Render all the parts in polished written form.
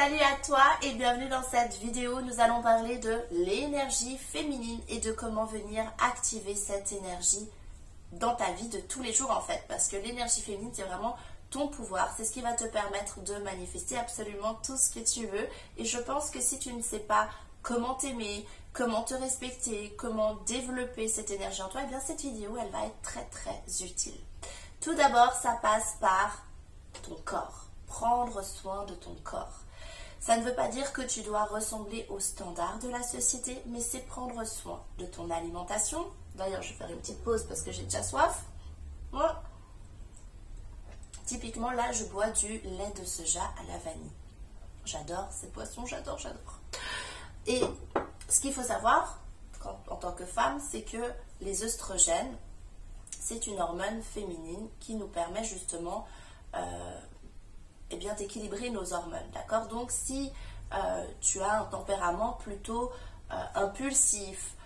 Salut à toi et bienvenue dans cette vidéo. Nous allons parler de l'énergie féminine et de comment venir activer cette énergie dans ta vie de tous les jours en fait. Parce que l'énergie féminine, c'est vraiment ton pouvoir. C'est ce qui va te permettre de manifester absolument tout ce que tu veux. Et je pense que si tu ne sais pas comment t'aimer, comment te respecter, comment développer cette énergie en toi, eh bien cette vidéo, elle va être très utile. Tout d'abord, ça passe par ton corps. Prendre soin de ton corps. Ça ne veut pas dire que tu dois ressembler aux standards de la société, mais c'est prendre soin de ton alimentation. D'ailleurs, je vais faire une petite pause parce que j'ai déjà soif. Voilà. Typiquement, là, je bois du lait de soja à la vanille. J'adore ces boissons, j'adore. Et ce qu'il faut savoir, en tant que femme, c'est que les œstrogènes, c'est une hormone féminine qui nous permet justement d'équilibrer nos hormones, d'accord? Donc si tu as un tempérament plutôt impulsif,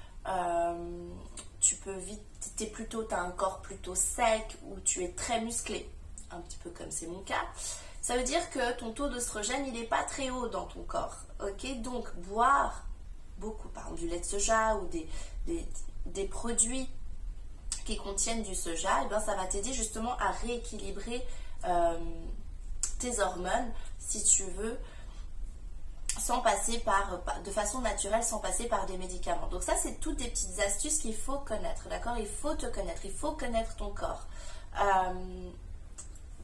tu as un corps plutôt sec ou tu es très musclé, un petit peu comme c'est mon cas, ça veut dire que ton taux d'œstrogène il n'est pas très haut dans ton corps, ok? Donc boire beaucoup, par exemple du lait de soja ou des produits qui contiennent du soja, et bien ça va t'aider justement à rééquilibrer tes hormones, si tu veux, sans passer de façon naturelle, sans passer par des médicaments. Donc ça, c'est toutes des petites astuces qu'il faut connaître, d'accord? Il faut te connaître, il faut connaître ton corps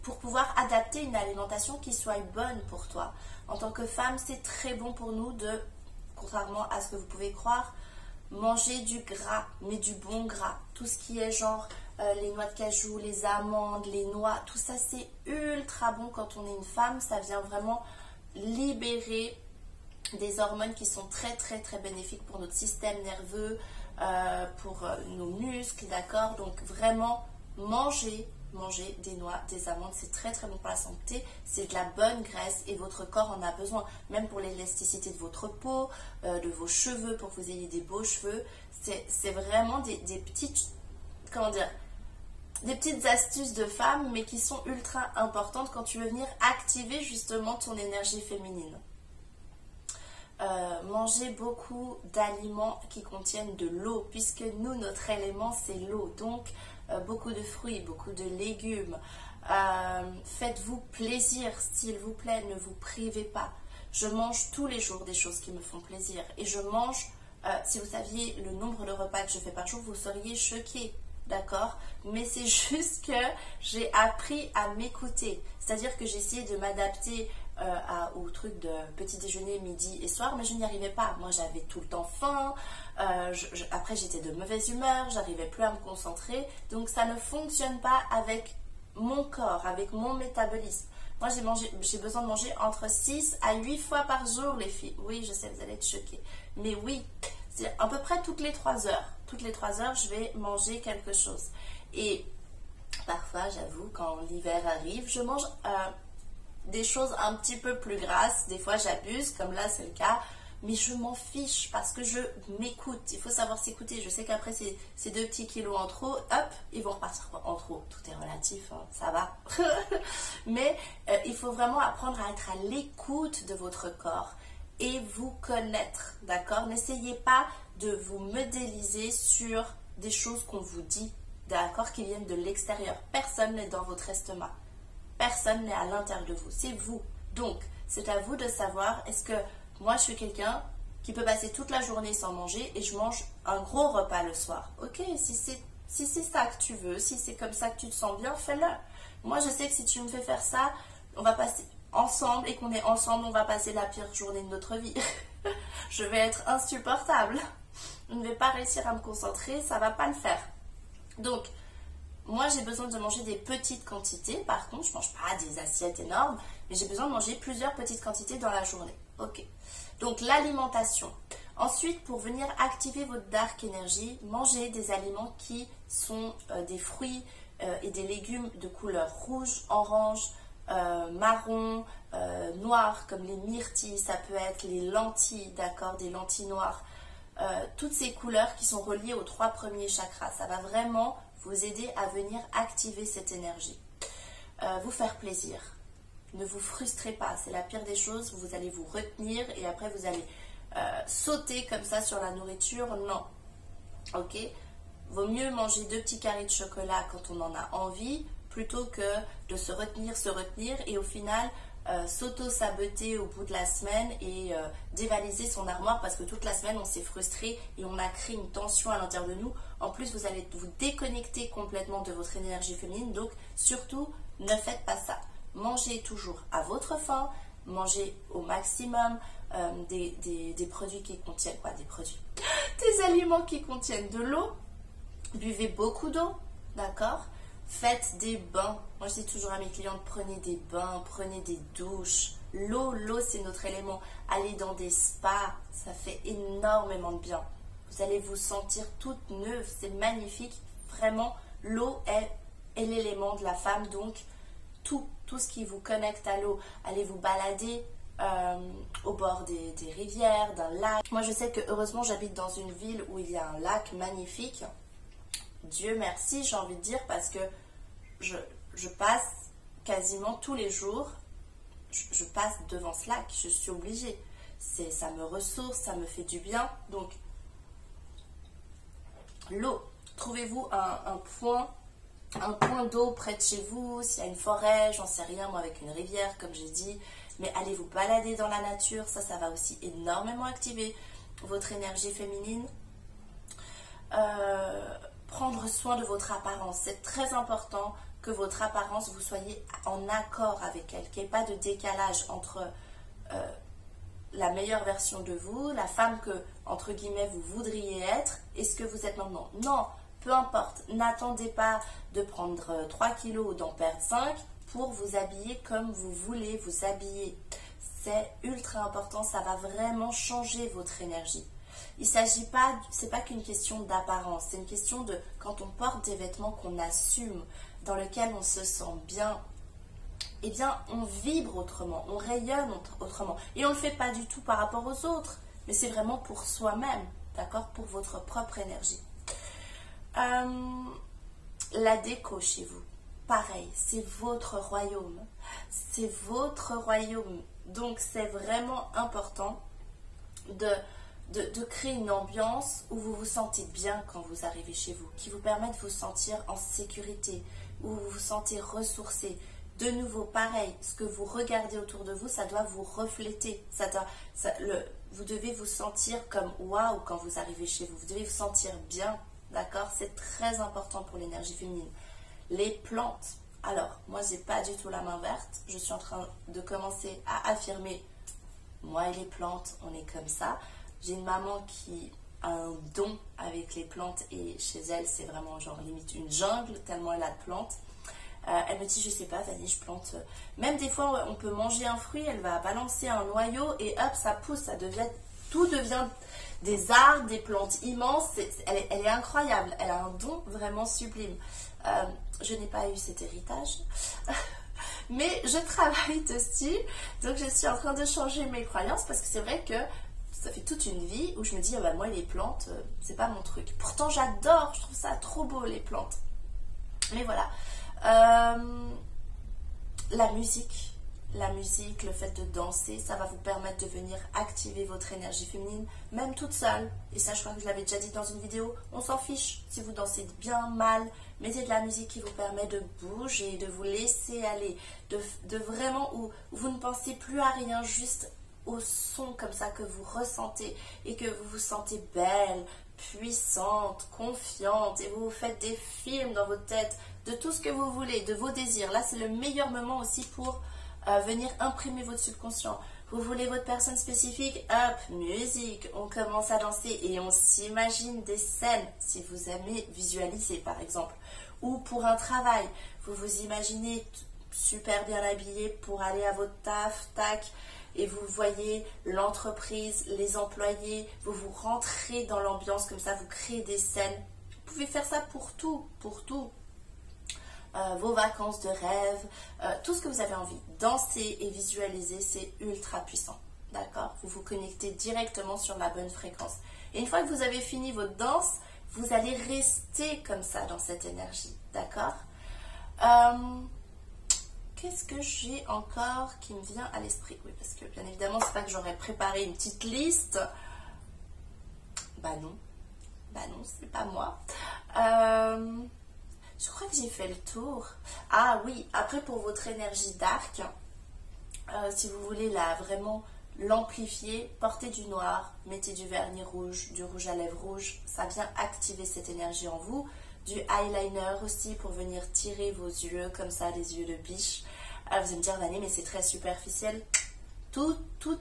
pour pouvoir adapter une alimentation qui soit bonne pour toi. En tant que femme, c'est très bon pour nous de, contrairement à ce que vous pouvez croire, manger du gras, mais du bon gras. Tout ce qui est genre les noix de cajou, les amandes, les noix, tout ça c'est ultra bon quand on est une femme. Ça vient vraiment libérer des hormones qui sont très bénéfiques pour notre système nerveux, pour nos muscles, d'accord? Donc vraiment manger des noix, des amandes, c'est très bon pour la santé, c'est de la bonne graisse et votre corps en a besoin, même pour l'élasticité de votre peau, de vos cheveux, pour que vous ayez des beaux cheveux. C'est vraiment des petites, des petites astuces de femmes, mais qui sont ultra importantes quand tu veux venir activer justement ton énergie féminine. Manger beaucoup d'aliments qui contiennent de l'eau, puisque nous, notre élément, c'est l'eau. Donc, beaucoup de fruits, beaucoup de légumes. Faites-vous plaisir, s'il vous plaît, ne vous privez pas. Je mange tous les jours des choses qui me font plaisir. Et je mange, si vous saviez le nombre de repas que je fais par jour, vous seriez choqués. D'accord? Mais c'est juste que j'ai appris à m'écouter. C'est-à-dire que j'ai essayé de m'adapter au truc de petit déjeuner, midi et soir, mais je n'y arrivais pas. Moi, j'avais tout le temps faim. Après, j'étais de mauvaise humeur. J'arrivais plus à me concentrer. Donc, ça ne fonctionne pas avec mon corps, avec mon métabolisme. Moi, j'ai besoin de manger entre 6 à 8 fois par jour, les filles. Oui, je sais, vous allez être choquées. Mais oui, c'est à peu près toutes les 3 heures. Toutes les 3 heures, je vais manger quelque chose. Et parfois, j'avoue, quand l'hiver arrive, je mange des choses un petit peu plus grasses. Des fois, j'abuse, comme là, c'est le cas. Mais je m'en fiche parce que je m'écoute. Il faut savoir s'écouter. Je sais qu'après, ces 2 petits kilos en trop, hop, ils vont repartir en trop. Tout est relatif, hein, ça va. Mais il faut vraiment apprendre à être à l'écoute de votre corps et vous connaître, d'accord? N'essayez pas de vous modéliser sur des choses qu'on vous dit, d'accord, qui viennent de l'extérieur. Personne n'est dans votre estomac. Personne n'est à l'intérieur de vous. C'est vous. Donc, c'est à vous de savoir, est-ce que moi, je suis quelqu'un qui peut passer toute la journée sans manger et je mange un gros repas le soir. Ok, si c'est ça que tu veux, si c'est comme ça que tu te sens bien, fais-le. Moi, je sais que si tu me fais faire ça, on va passer ensemble et qu'on est ensemble, on va passer la pire journée de notre vie. Je vais être insupportable. Je ne vais pas réussir à me concentrer, ça va pas le faire. Donc, moi, j'ai besoin de manger des petites quantités. Par contre, je ne mange pas des assiettes énormes, mais j'ai besoin de manger plusieurs petites quantités dans la journée. Ok. Donc, l'alimentation. Ensuite, pour venir activer votre dark energy, mangez des aliments qui sont des fruits et des légumes de couleur rouge, orange, marron, noir, comme les myrtilles, ça peut être les lentilles, d'accord, des lentilles noires. Toutes ces couleurs qui sont reliées aux 3 premiers chakras. Ça va vraiment vous aider à venir activer cette énergie. Vous faire plaisir. Ne vous frustrez pas, c'est la pire des choses. Vous allez vous retenir et après vous allez sauter comme ça sur la nourriture. Non, ok? Vaut mieux manger 2 petits carrés de chocolat quand on en a envie plutôt que de se retenir et au final s'auto-saboter au bout de la semaine et dévaliser son armoire parce que toute la semaine on s'est frustré et on a créé une tension à l'intérieur de nous. En plus, vous allez vous déconnecter complètement de votre énergie féminine, donc surtout ne faites pas ça. Mangez toujours à votre faim, mangez au maximum des produits qui contiennent quoi, des aliments qui contiennent de l'eau. Buvez beaucoup d'eau, d'accord? Faites des bains. Moi, je dis toujours à mes clientes, prenez des bains, prenez des douches. L'eau, c'est notre élément. Allez dans des spas, ça fait énormément de bien. Vous allez vous sentir toute neuve, c'est magnifique. Vraiment, l'eau est l'élément de la femme, donc tout ce qui vous connecte à l'eau. Allez vous balader au bord des rivières, d'un lac. Moi, je sais que heureusement, j'habite dans une ville où il y a un lac magnifique. Dieu merci, j'ai envie de dire, parce que je passe quasiment tous les jours, je passe devant ce lac, je suis obligée. Ça me ressource, ça me fait du bien. Donc, l'eau, trouvez-vous un point d'eau près de chez vous, s'il y a une forêt, j'en sais rien, moi avec une rivière, comme j'ai dit. Mais allez vous balader dans la nature, ça va aussi énormément activer votre énergie féminine. Prendre soin de votre apparence. C'est très important que votre apparence, vous soyez en accord avec elle, qu'il n'y ait pas de décalage entre la meilleure version de vous, la femme que, entre guillemets, vous voudriez être, et ce que vous êtes maintenant. Non, peu importe. N'attendez pas de prendre 3 kilos ou d'en perdre 5 pour vous habiller comme vous voulez vous habiller. C'est ultra important, ça va vraiment changer votre énergie. Il s'agit pas, c'est pas qu'une question d'apparence, c'est une question de quand on porte des vêtements qu'on assume, dans lesquels on se sent bien, eh bien on vibre autrement, on rayonne autrement. Et on ne le fait pas du tout par rapport aux autres, mais c'est vraiment pour soi-même, d'accord, pour votre propre énergie. La déco chez vous, pareil, c'est votre royaume, c'est votre royaume. Donc c'est vraiment important de créer une ambiance où vous vous sentez bien quand vous arrivez chez vous, qui vous permet de vous sentir en sécurité, où vous vous sentez ressourcé. De nouveau, pareil, ce que vous regardez autour de vous, ça doit vous refléter. Vous devez vous sentir comme waouh quand vous arrivez chez vous. Vous devez vous sentir bien, d'accord? C'est très important pour l'énergie féminine. Les plantes. Alors, moi, j'ai pas du tout la main verte. Je suis en train de commencer à affirmer, moi et les plantes, on est comme ça. J'ai une maman qui a un don avec les plantes et chez elle, c'est vraiment genre limite une jungle tellement elle a de plantes. Elle me dit, je sais pas, Vanny, je plante. Même des fois, on peut manger un fruit, elle va balancer un noyau et hop, ça pousse, tout devient des arbres, des plantes immenses. Elle est incroyable, elle a un don vraiment sublime. Je n'ai pas eu cet héritage. Mais je travaille dessus, donc je suis en train de changer mes croyances parce que c'est vrai que ça fait toute une vie où je me dis, ah bah moi les plantes, c'est pas mon truc. Pourtant j'adore, je trouve ça trop beau les plantes. Mais voilà. La musique, le fait de danser, ça va vous permettre de venir activer votre énergie féminine, même toute seule. Et ça, je crois que je l'avais déjà dit dans une vidéo, on s'en fiche si vous dansez bien, mal. Mettez de la musique qui vous permet de bouger, de vous laisser aller, de vraiment où vous ne pensez plus à rien, juste au son comme ça que vous ressentez et que vous vous sentez belle, puissante, confiante et vous vous faites des films dans votre tête de tout ce que vous voulez, de vos désirs. Là, c'est le meilleur moment aussi pour venir imprimer votre subconscient. Vous voulez votre personne spécifique, hop, musique, on commence à danser et on s'imagine des scènes, si vous aimez visualiser par exemple. Ou pour un travail, vous vous imaginez super bien habillé pour aller à votre taf, tac, et vous voyez l'entreprise, les employés, vous rentrez dans l'ambiance comme ça, vous créez des scènes. Vous pouvez faire ça pour tout, vos vacances de rêve, tout ce que vous avez envie. Danser et visualiser, c'est ultra puissant, d'accord? Vous vous connectez directement sur la bonne fréquence. Et une fois que vous avez fini votre danse, vous allez rester comme ça dans cette énergie, d'accord? qu'est-ce que j'ai encore qui me vient à l'esprit? Oui, parce que bien évidemment, c'est pas que j'aurais préparé une petite liste. Bah non, c'est pas moi. Je crois que j'ai fait le tour. Ah oui, après pour votre énergie dark, si vous voulez vraiment l'amplifier, portez du noir, mettez du vernis rouge, du rouge à lèvres rouge, ça vient activer cette énergie en vous. Du eyeliner aussi pour venir tirer vos yeux, comme ça, les yeux de biche. Vous allez me dire, Vanny, mais c'est très superficiel. Tout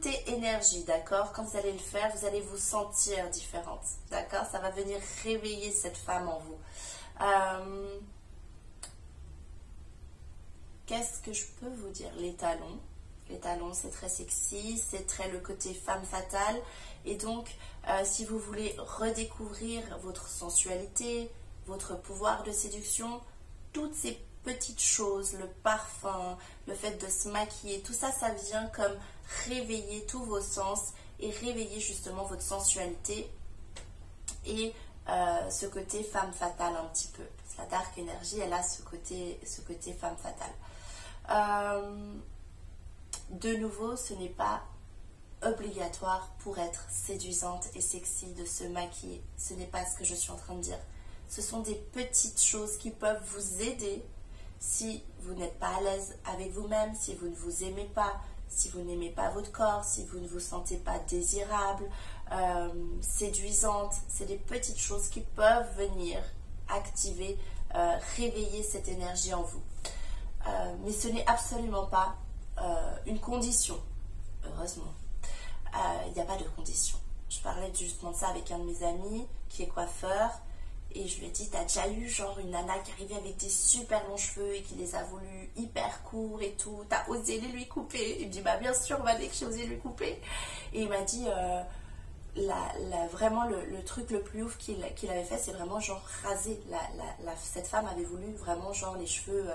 est énergie, d'accord? Quand vous allez le faire, vous allez vous sentir différente, d'accord? Ça va venir réveiller cette femme en vous. Qu'est-ce que je peux vous dire? Les talons. Les talons, c'est très sexy, c'est très le côté femme fatale. Et donc, si vous voulez redécouvrir votre sensualité, votre pouvoir de séduction, toutes ces petites choses, le parfum, le fait de se maquiller, tout ça, ça vient comme réveiller tous vos sens et réveiller justement votre sensualité et ce côté femme fatale un petit peu. Parce que la dark énergie, elle a ce côté femme fatale. De nouveau, ce n'est pas obligatoire pour être séduisante et sexy de se maquiller. Ce n'est pas ce que je suis en train de dire. Ce sont des petites choses qui peuvent vous aider si vous n'êtes pas à l'aise avec vous-même, si vous ne vous aimez pas, si vous n'aimez pas votre corps, si vous ne vous sentez pas désirable, séduisante. C'est des petites choses qui peuvent venir activer, réveiller cette énergie en vous. Mais ce n'est absolument pas une condition, heureusement. Il n'y a pas de condition. Je parlais justement de ça avec un de mes amis qui est coiffeur et je lui ai dit, t'as déjà eu genre une nana qui arrivait avec des super longs cheveux et qui les a voulu hyper courts et tout, t'as osé les lui couper? Il me dit, bah bien sûr, Vané, que j'ai osé lui couper. Et il m'a dit, vraiment le truc le plus ouf qu'il avait fait, c'est vraiment genre raser. Cette femme avait voulu vraiment genre les cheveux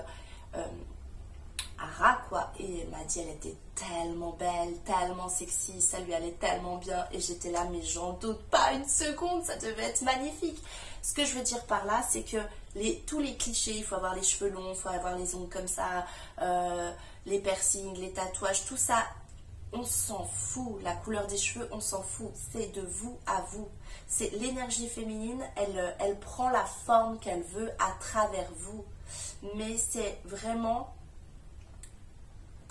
à ras quoi, et elle m'a dit elle était tellement belle, tellement sexy, ça lui allait tellement bien, et j'étais là mais j'en doute pas une seconde, ça devait être magnifique. Ce que je veux dire par là, c'est que tous les clichés, il faut avoir les cheveux longs, il faut avoir les ongles comme ça, les piercings, les tatouages, tout ça, on s'en fout. La couleur des cheveux, on s'en fout, c'est de vous à vous. C'est l'énergie féminine, elle prend la forme qu'elle veut à travers vous, mais c'est vraiment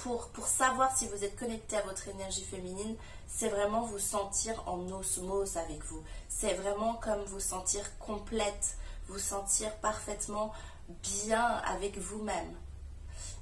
pour savoir si vous êtes connecté à votre énergie féminine, c'est vraiment vous sentir en osmose avec vous. C'est vraiment comme vous sentir complète, vous sentir parfaitement bien avec vous-même.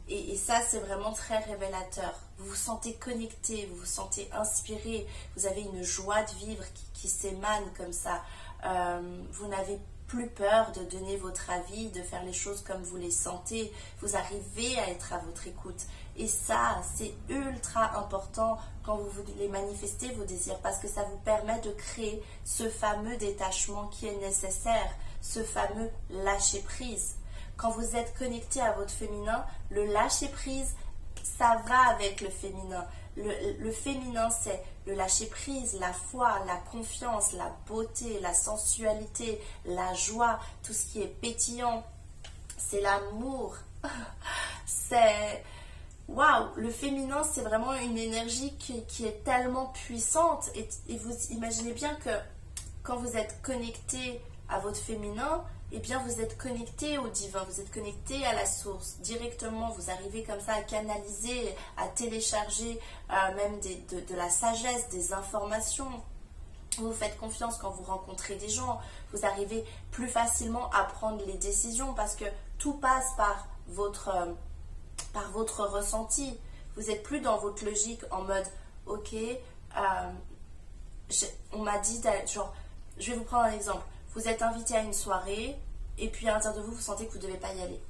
Et ça, c'est vraiment très révélateur. Vous vous sentez connecté, vous vous sentez inspiré, vous avez une joie de vivre qui s'émane comme ça. Vous n'avez plus peur de donner votre avis, de faire les choses comme vous les sentez. Vous arrivez à être à votre écoute. Et ça, c'est ultra important quand vous voulez manifester vos désirs parce que ça vous permet de créer ce fameux détachement qui est nécessaire, ce fameux lâcher-prise. Quand vous êtes connecté à votre féminin, le lâcher-prise, ça va avec le féminin. Le féminin, c'est le lâcher-prise, la foi, la confiance, la beauté, la sensualité, la joie, tout ce qui est pétillant. C'est l'amour. C'est... Waouh, le féminin, c'est vraiment une énergie qui est tellement puissante. Et vous imaginez bien que quand vous êtes connecté à votre féminin, eh bien vous êtes connecté au divin, vous êtes connecté à la source. Directement, vous arrivez comme ça à canaliser, à télécharger même de la sagesse, des informations. Vous faites confiance quand vous rencontrez des gens. Vous arrivez plus facilement à prendre les décisions parce que tout passe par votre ressenti. Vous n'êtes plus dans votre logique en mode ok, on m'a dit genre, je vais vous prendre un exemple. Vous êtes invité à une soirée et puis à l'intérieur de vous, vous sentez que vous ne devez pas y aller.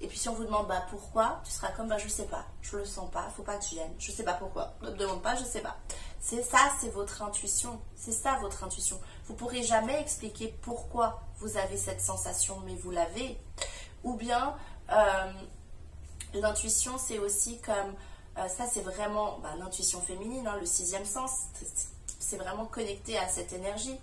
Et puis si on vous demande bah pourquoi, tu seras comme bah je sais pas, je le sens pas, faut pas que tu viennes, je sais pas pourquoi, ne me demande pas, je sais pas. C'est ça, c'est votre intuition, c'est ça votre intuition. Vous pourrez jamais expliquer pourquoi vous avez cette sensation, mais vous l'avez. Ou bien l'intuition, c'est aussi comme ça, c'est vraiment l'intuition féminine, hein, le sixième sens, c'est vraiment connecté à cette énergie.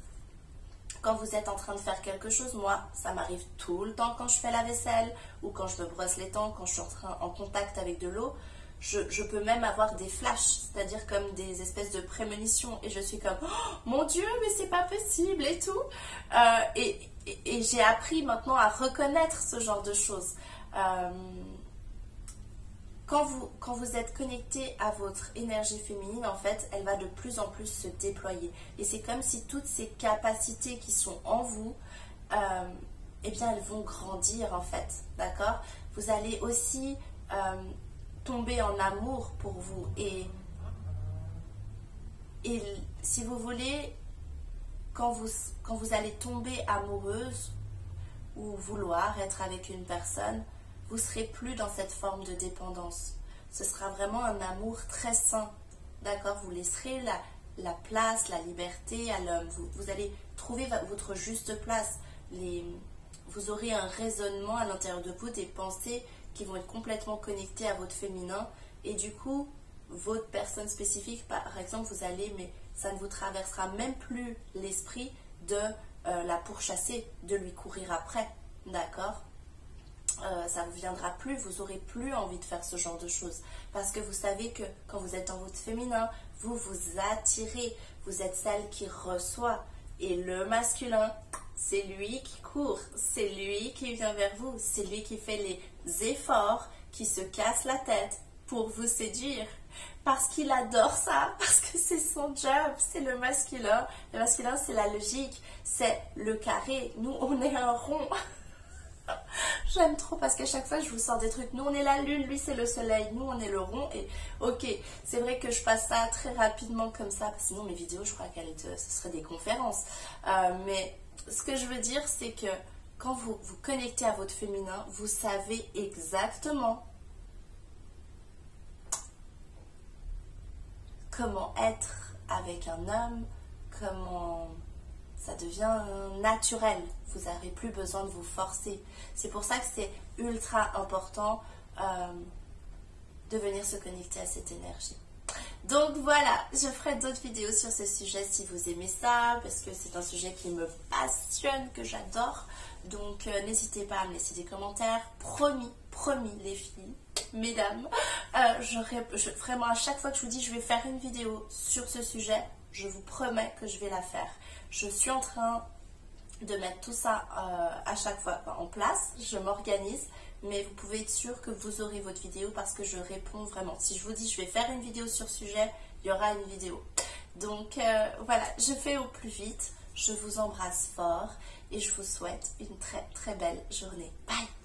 quand vous êtes en train de faire quelque chose, moi, ça m'arrive tout le temps quand je fais la vaisselle ou quand je me brosse les dents, quand je suis en contact avec de l'eau. Je peux même avoir des flashs, c'est-à-dire comme des espèces de prémonitions. Et je suis comme, oh, mon Dieu, mais c'est pas possible et tout. Et j'ai appris maintenant à reconnaître ce genre de choses. Quand vous êtes connecté à votre énergie féminine, en fait, elle va de plus en plus se déployer. Et c'est comme si toutes ces capacités qui sont en vous, eh bien, elles vont grandir, en fait. D'accord? Vous allez aussi tomber en amour pour vous. Et si vous voulez, quand vous allez tomber amoureuse ou vouloir être avec une personne, vous ne serez plus dans cette forme de dépendance. Ce sera vraiment un amour très sain. D'accord? Vous laisserez la place, la liberté à l'homme. Vous allez trouver votre juste place. Vous aurez un raisonnement à l'intérieur de vous, des pensées qui vont être complètement connectées à votre féminin. Et du coup, votre personne spécifique, par exemple, mais ça ne vous traversera même plus l'esprit de la pourchasser, de lui courir après. D'accord? Ça ne vous viendra plus, vous n'aurez plus envie de faire ce genre de choses. Parce que vous savez que quand vous êtes dans votre féminin, vous vous attirez, vous êtes celle qui reçoit. Et le masculin, c'est lui qui court, c'est lui qui vient vers vous, c'est lui qui fait les efforts, qui se casse la tête pour vous séduire. Parce qu'il adore ça, parce que c'est son job, c'est le masculin. Le masculin, c'est la logique, c'est le carré. Nous, on est un rond. J'aime trop parce qu'à chaque fois je vous sors des trucs. Nous on est la lune, lui c'est le soleil, nous on est le rond. Et ok, c'est vrai que je passe ça très rapidement comme ça, parce que sinon mes vidéos je crois ce seraient des conférences. Mais ce que je veux dire c'est que quand vous vous connectez à votre féminin, vous savez exactement comment être avec un homme, comment ça devient naturel. Vous n'avez plus besoin de vous forcer. C'est pour ça que c'est ultra important de venir se connecter à cette énergie. Donc voilà, je ferai d'autres vidéos sur ce sujet si vous aimez ça, parce que c'est un sujet qui me passionne, que j'adore. Donc n'hésitez pas à me laisser des commentaires. Promis les filles, mesdames, vraiment à chaque fois que je vous dis je vais faire une vidéo sur ce sujet, je vous promets que je vais la faire. Je suis en train de mettre tout ça à chaque fois en place, je m'organise, mais vous pouvez être sûr que vous aurez votre vidéo parce que je réponds vraiment. Si je vous dis je vais faire une vidéo sur ce sujet, il y aura une vidéo. Donc voilà, je fais au plus vite, je vous embrasse fort et je vous souhaite une très très belle journée. Bye!